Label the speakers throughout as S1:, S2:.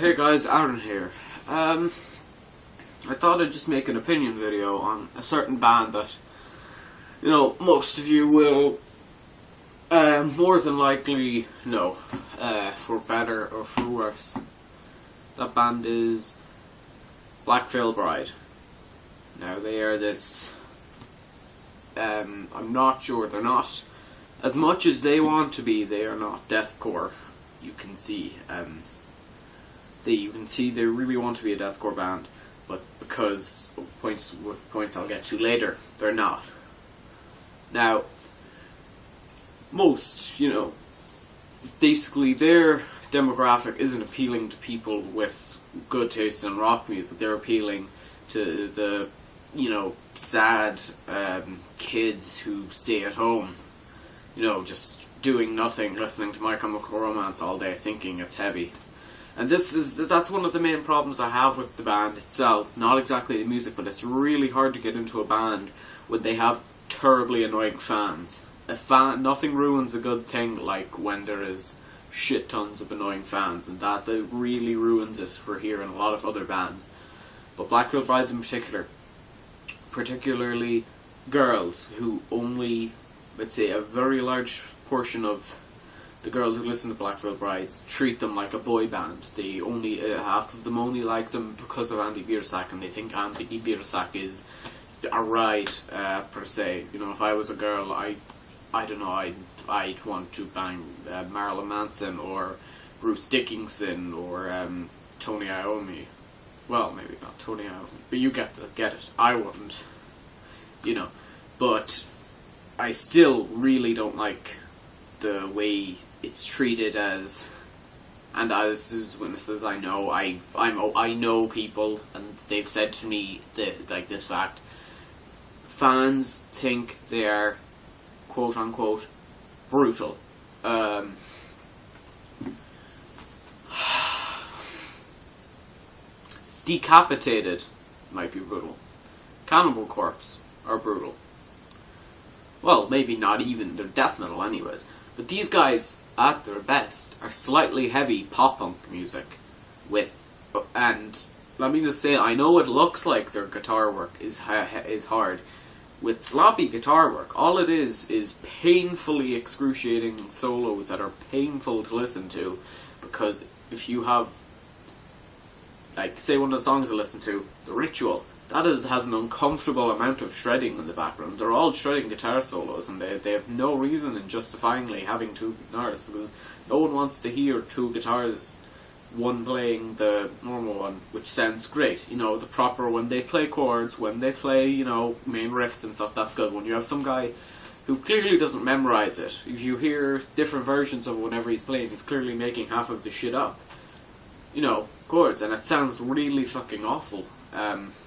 S1: Hey guys, Aaron here. I thought I'd just make an opinion video on a certain band that, most of you will more than likely know, for better or for worse. That band is Black Veil Bride. Now they are this, I'm not sure, they're not, as much as they want to be, they are not deathcore. You can see, they really want to be a deathcore band, but because of points I'll get to later, they're not. Now, basically their demographic isn't appealing to people with good taste in rock music. They're appealing to the, sad kids who stay at home, just doing nothing, listening to My Chemical Romance all day, thinking it's heavy. And that's one of the main problems I have with the band itself. Not exactly the music, but it's really hard to get into a band when they have terribly annoying fans. Nothing ruins a good thing like when there is shit tons of annoying fans, and that really ruins it for hearing a lot of other bands. But Black Veil Brides in particularly girls who only, let's say, a very large portion of the girls who listen to Black Veil Brides treat them like a boy band. They only, half of them only like them because of Andy Biersack, and they think Andy Biersack is a ride, per se. If I was a girl, I don't know, I'd want to bang Marilyn Manson or Bruce Dickinson or Tony Iommi. Well, maybe not Tony Iommi, but you get it. I wouldn't, but I still really don't like the way it's treated as, and as is witnesses, I know people, and they've said to me this fact. Fans think they are, quote unquote, brutal. Decapitated might be brutal. Cannibal Corpse are brutal. Well, maybe not even, they're death metal anyways. But these guys, at their best, are slightly heavy pop-punk music and let me just say, I know it looks like their guitar work is hard. With sloppy guitar work, all it is painfully excruciating solos that are painful to listen to, because if you have, say one of the songs I listen to, The Ritual, that has an uncomfortable amount of shredding in the background. They're all shredding guitar solos, and they have no reason in justifyingly having two guitars, because no one wants to hear two guitars, one playing the normal one, which sounds great. The proper, when they play chords, when they play, main riffs and stuff, that's good. When you have some guy who clearly doesn't memorize it, if you hear different versions of whenever he's playing, he's clearly making half of the shit up. Chords, and it sounds really fucking awful.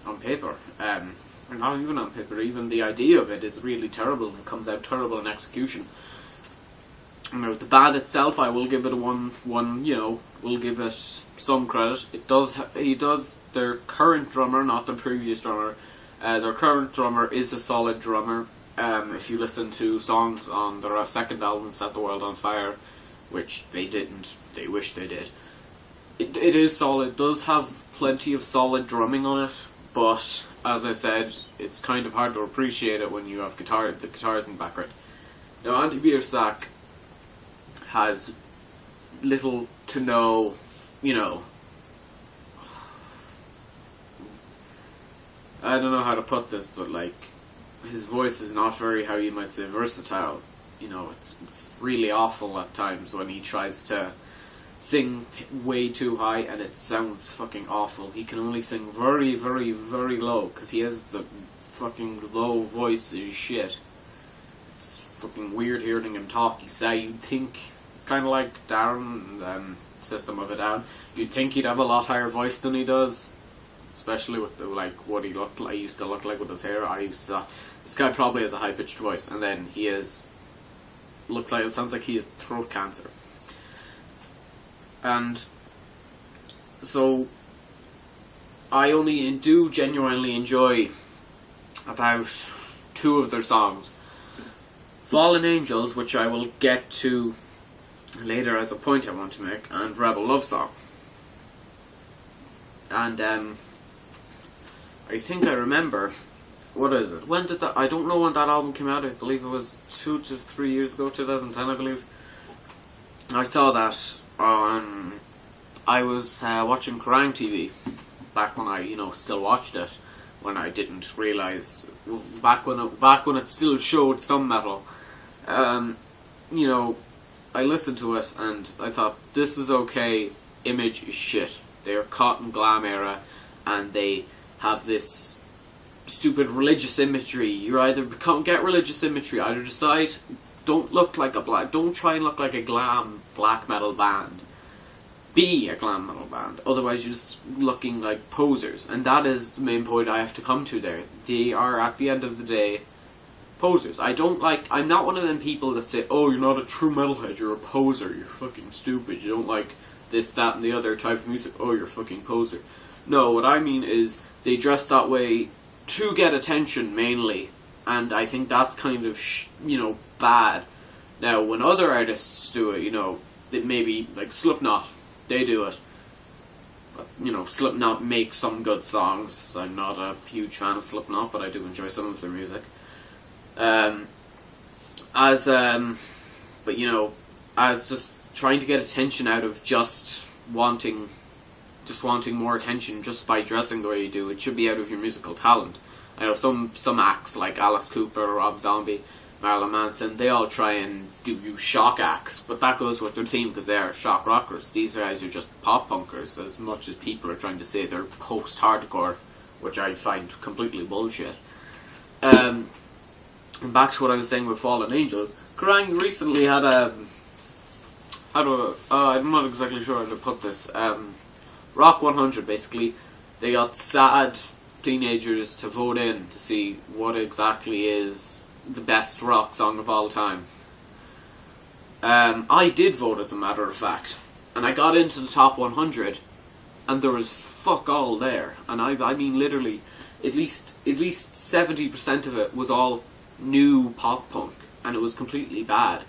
S1: On paper, or not even on paper, even the idea of it is really terrible, and it comes out terrible in execution. The band itself, I will give it we'll give it some credit. Their current drummer, not the previous drummer, their current drummer is a solid drummer. If you listen to songs on their second album, Set the World on Fire, which they didn't, they wish they did, it is solid, does have plenty of solid drumming on it. But, as I said, it's kind of hard to appreciate it when you have the guitars in the background. Now, Andy Biersack has little to no, I don't know how to put this, but, his voice is not very, how you might say, versatile. It's really awful at times when he tries to sing way too high, and it sounds fucking awful. He can only sing very, very, very low, because he has the fucking low voice as shit. It's fucking weird hearing him talk. You'd think, it's kind of like Darren, System of a Down. You'd think he'd have a lot higher voice than he does, especially with what he used to look like with his hair. This guy probably has a high-pitched voice, and then it sounds like he has throat cancer. And so I only do genuinely enjoy about two of their songs. Fallen Angels, which I will get to later as a point I want to make, and Rebel Love Song. And I think I remember, what is it? When did that? I don't know when that album came out. I believe it was 2 to 3 years ago, 2010, I believe. I saw that on. I was watching Kerrang TV back when I, still watched it. When I didn't realise, back when it still showed some metal. I listened to it and I thought, this is okay. Image is shit. They are caught in glam era, and they have this stupid religious imagery. You either get religious imagery, either decide don't try and look like a glam black metal band. Be a glam metal band. Otherwise you're just looking like posers. And that is the main point I have to come to there. They are, at the end of the day, posers. I'm not one of them people that say, oh, you're not a true metalhead, you're a poser, you're fucking stupid, you don't like this, that, and the other type of music, oh, you're a fucking poser. No, what I mean is, they dress that way to get attention, mainly. And I think that's kind of, bad. Now, when other artists do it, it may be, like Slipknot, they do it. But, Slipknot makes some good songs. I'm not a huge fan of Slipknot, but I do enjoy some of their music. As just trying to get attention out of just wanting more attention just by dressing the way you do. It should be out of your musical talent. I know some acts like Alice Cooper, Rob Zombie, Marilyn Manson, they all try and do shock acts, but that goes with their theme because they are shock rockers. These guys are just pop punkers, as much as people are trying to say they're post-hardcore, which I find completely bullshit. And back to what I was saying with Fallen Angels, Kerrang recently had I'm not exactly sure how to put this, Rock 100, basically. They got sad teenagers to vote in to see what exactly is the best rock song of all time. I did vote, as a matter of fact, and I got into the top 100, and there was fuck all there. And I mean literally, at least 70% of it was all new pop punk, and it was completely bad.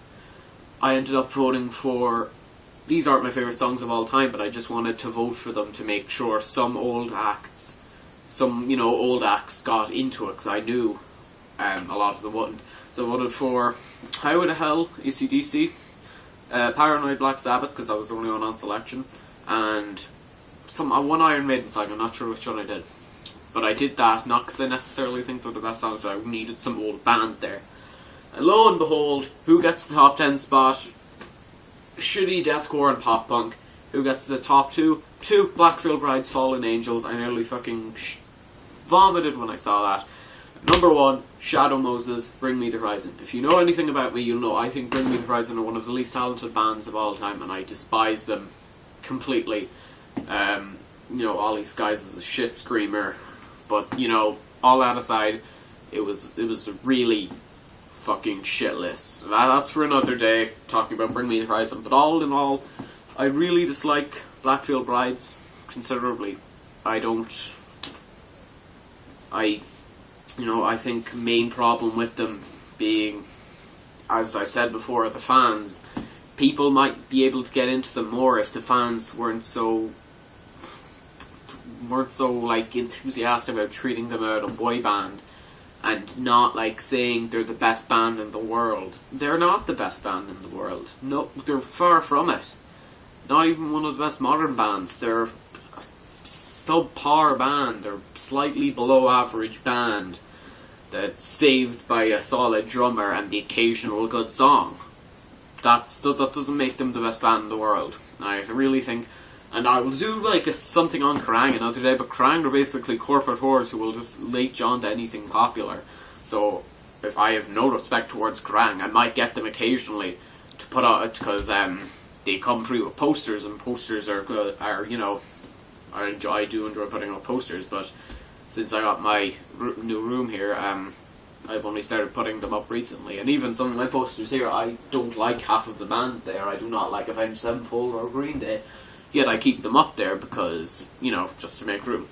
S1: I ended up voting for... These aren't my favourite songs of all time, but I just wanted to vote for them to make sure some old acts got into it, because I knew a lot of them wouldn't. So I voted for Highway to Hell, AC/DC, Paranoid, Black Sabbath, because I was the only one on selection, and one Iron Maiden song. I'm not sure which one I did. But I did that, not because I necessarily think they're the best songs, so I needed some old bands there. And lo and behold, who gets the top 10 spot? Shitty deathcore and pop punk. Who gets the top 2? Black Veil Bride's Fallen Angels. I nearly fucking vomited when I saw that. Number 1, Shadow Moses, Bring Me the Horizon. If you know anything about me, you'll know I think Bring Me the Horizon are one of the least talented bands of all time, and I despise them completely. Ollie Skies is a shit screamer, but, all that aside, it was a really fucking shit list. That's for another day, talking about Bring Me the Horizon. But all in all, I really dislike Black Veil Brides considerably. I think main problem with them being, as I said before, the fans. People might be able to get into them more if the fans weren't so enthusiastic about treating them as a boy band, and not saying they're the best band in the world. They're not the best band in the world. No, they're far from it. Not even one of the best modern bands. They're a subpar band. They're slightly below average band that's saved by a solid drummer and the occasional good song. That doesn't make them the best band in the world. I really think... And I will do something on Kerrang another day, but Kerrang are basically corporate whores who will just latch on to anything popular. So if I have no respect towards Kerrang, I might get them occasionally to put out, because they come through with posters, and posters are I do enjoy putting out posters. But since I got my new room here, I've only started putting them up recently, and even some of my posters here, I don't like half of the bands there. I do not like Avenged Sevenfold or Green Day. Yet I keep them up there because, just to make room.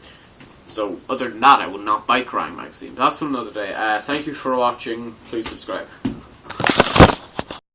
S1: So, other than that, I will not buy Kerrang magazine. That's for another day. Thank you for watching. Please subscribe.